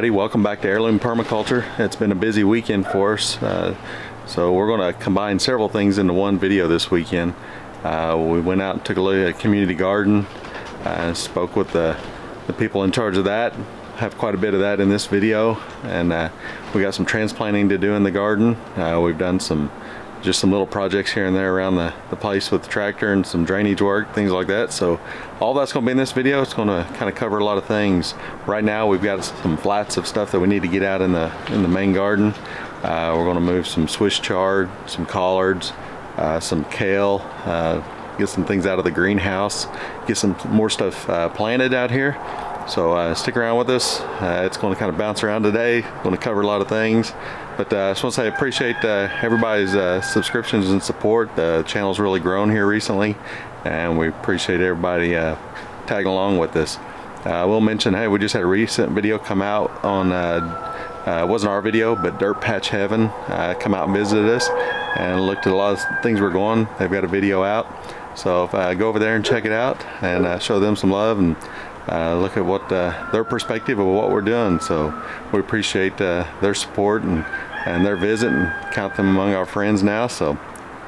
everybody, welcome back to Heirloom Permaculture. It's been a busy weekend for us, so we're going to combine several things into one video this weekend. We went out and took a look at a community garden, spoke with the people in charge of that. Have quite a bit of that in this video, and we got some transplanting to do in the garden. We've done just some little projects here and there around the place with the tractor and some drainage work, things like that. So all that's going to be in this video. It's going to kind of cover a lot of things. Right now we've got some flats of stuff that we need to get out in the main garden. We're going to move some Swiss chard, some collards, some kale, get some things out of the greenhouse, get some more stuff planted out here. So stick around with us. It's going to kind of bounce around today. Going to cover a lot of things. But I just want to say I appreciate everybody's subscriptions and support. The channel's really grown here recently, and we appreciate everybody tagging along with us. We'll mention, hey, we just had a recent video come out on, it wasn't our video, but Dirt Patch Heaven come out and visited us and looked at a lot of things we're going. They've got a video out. So if go over there and check it out and show them some love and look at what their perspective of what we're doing. So we appreciate their support and their visit, and count them among our friends now. So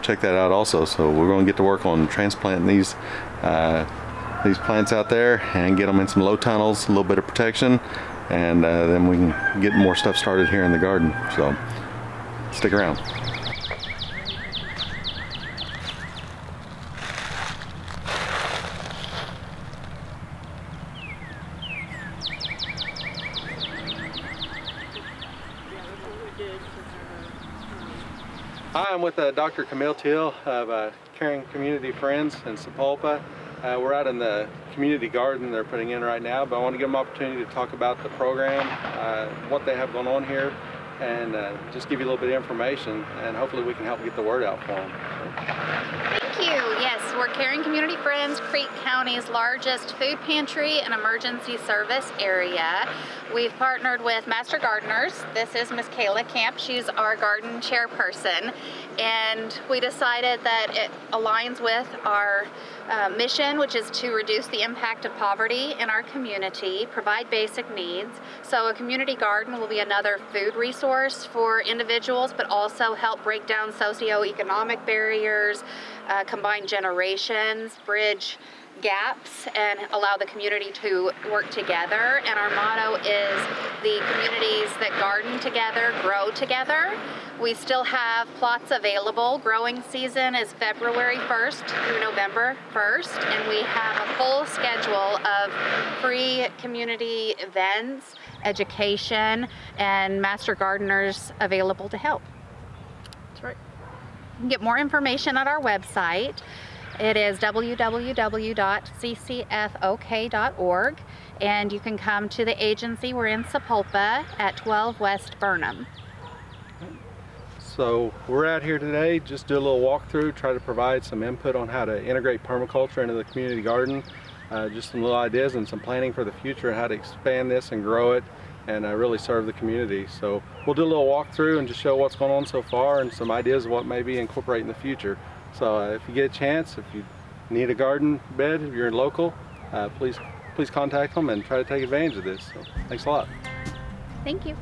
check that out also. So we're going to get to work on transplanting these plants out there and get them in some low tunnels, a little bit of protection, and then we can get more stuff started here in the garden. So stick around. Hi, I'm with Dr. Camille Teal of Caring Community Friends in Sapulpa. We're out in the community garden they're putting in right now, but I want to give them an opportunity to talk about the program, what they have going on here, and just give you a little bit of information, and hopefully we can help get the word out for them. Thank you. Yes, we're Caring Community Friends, Creek County's largest food pantry and emergency service area. We've partnered with Master Gardeners. This is Miss Kayla Camp. She's our garden chairperson, and we decided that it aligns with our mission, which is to reduce the impact of poverty in our community, provide basic needs. So a community garden will be another food resource for individuals, but also help break down socioeconomic barriers, combine generations, bridge gaps, and allow the community to work together. And our motto is the communities that garden together grow together. We still have plots available. Growing season is February 1st through November 1st, and we have a full schedule of free community events, education, and master gardeners available to help. That's right. You can get more information at our website. It is www.ccfok.org, and you can come to the agency. We're in Sapulpa at 12 West Burnham. So we're out here today, just do a little walkthrough, try to provide some input on how to integrate permaculture into the community garden, just some little ideas and some planning for the future, how to expand this and grow it and really serve the community. So we'll do a little walkthrough and just show what's going on so far and some ideas of what maybe incorporate in the future. So if you get a chance, if you need a garden bed, if you're local, please contact them and try to take advantage of this. So thanks a lot. Thank you.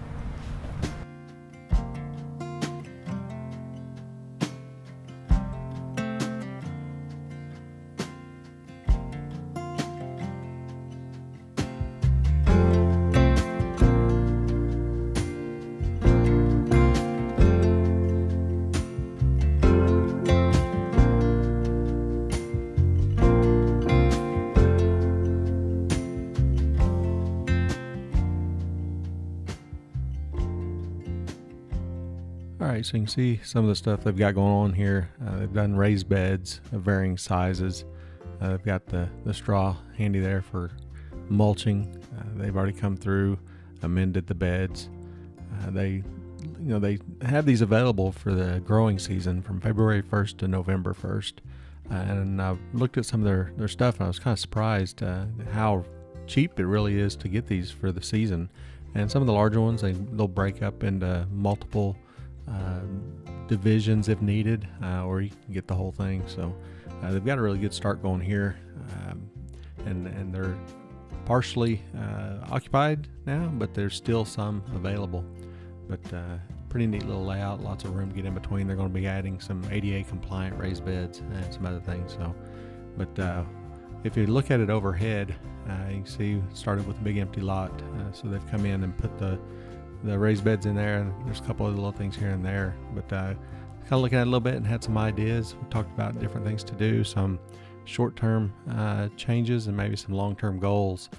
Alright, so you can see some of the stuff they've got going on here. They've done raised beds of varying sizes. They've got the straw handy there for mulching. They've already come through, amended the beds. They have these available for the growing season from February 1st to November 1st. And I looked at some of their stuff, and I was kind of surprised how cheap it really is to get these for the season. And some of the larger ones, they'll break up into multiple divisions if needed, or you can get the whole thing. So they've got a really good start going here, and they're partially occupied now, but there's still some available. But pretty neat little layout, lots of room to get in between. They're going to be adding some ADA compliant raised beds and some other things. So, but if you look at it overhead, you can see it started with a big empty lot. So they've come in and put the raised beds in there, and there's a couple of little things here and there. But kind of looking at it a little bit and had some ideas. We talked about different things to do, some short-term changes and maybe some long-term goals.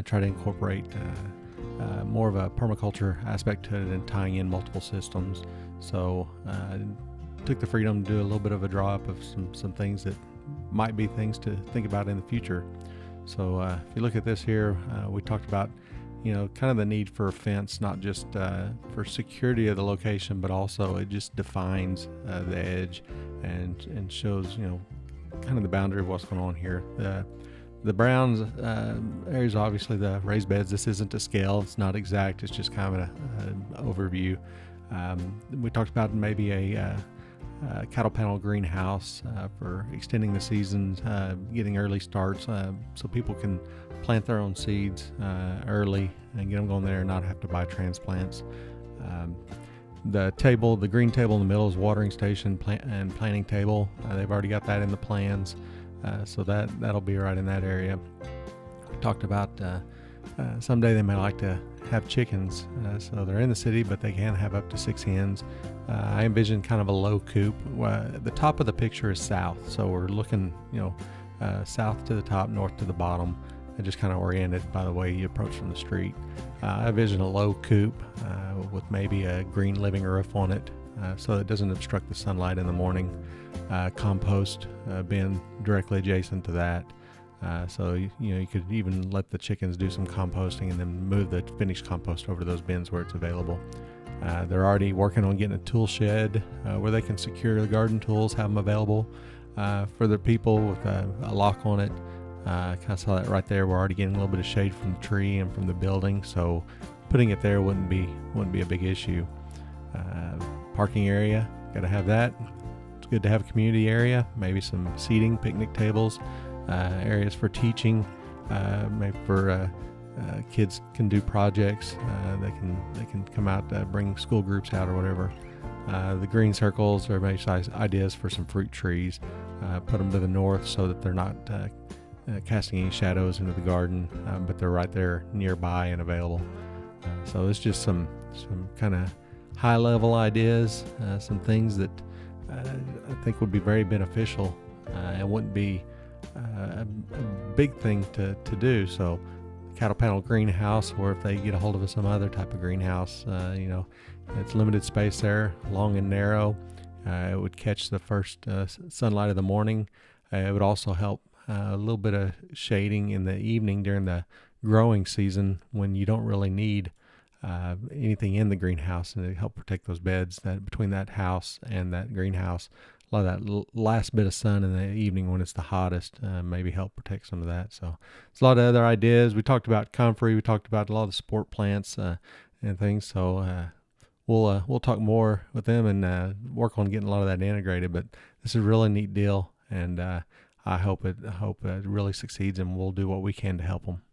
Try to incorporate more of a permaculture aspect to it and tying in multiple systems. So took the freedom to do a little bit of a draw up of some things that might be things to think about in the future. So if you look at this here, we talked about, you know, kind of the need for a fence, not just for security of the location, but also it just defines the edge and shows, you know, kind of the boundary of what's going on here. The browns areas, obviously the raised beds. This isn't to scale, it's not exact, it's just kind of an overview. We talked about maybe a cattle panel greenhouse for extending the seasons, getting early starts, so people can plant their own seeds early and get them going there and not have to buy transplants. The green table in the middle is watering station and planting table. They've already got that in the plans, so that'll be right in that area. We talked about someday they might like to have chickens, so they're in the city, but they can have up to 6 hens. I envision kind of a low coop. The top of the picture is south, so we're looking, you know, south to the top, north to the bottom, and just kind of oriented by the way you approach from the street. I envision a low coop with maybe a green living roof on it, so it doesn't obstruct the sunlight in the morning. Compost bin directly adjacent to that. So you know, you could even let the chickens do some composting and then move the finished compost over to those bins where it's available. They're already working on getting a tool shed where they can secure the garden tools, have them available for their people with a lock on it. Kind of saw that right there. We're already getting a little bit of shade from the tree and from the building, so putting it there wouldn't be a big issue. Parking area, got to have that. It's good to have a community area, maybe some seating, picnic tables, areas for teaching, maybe for kids can do projects. They can come out, bring school groups out or whatever. The green circles are maybe ideas for some fruit trees. Put them to the north so that they're not casting any shadows into the garden, but they're right there nearby and available. So it's just some kind of high level ideas, some things that I think would be very beneficial and wouldn't be a big thing to do. So cattle panel greenhouse, or if they get a hold of some other type of greenhouse, you know, it's limited space there, long and narrow. It would catch the first sunlight of the morning. It would also help a little bit of shading in the evening during the growing season when you don't really need anything in the greenhouse, and it help protect those beds. That between that house and that greenhouse, a lot of that last bit of sun in the evening when it's the hottest, maybe help protect some of that. So there's a lot of other ideas. We talked about comfrey. We talked about a lot of the support plants and things. So we'll talk more with them and work on getting a lot of that integrated. But this is a really neat deal, and I hope it really succeeds, and we'll do what we can to help them.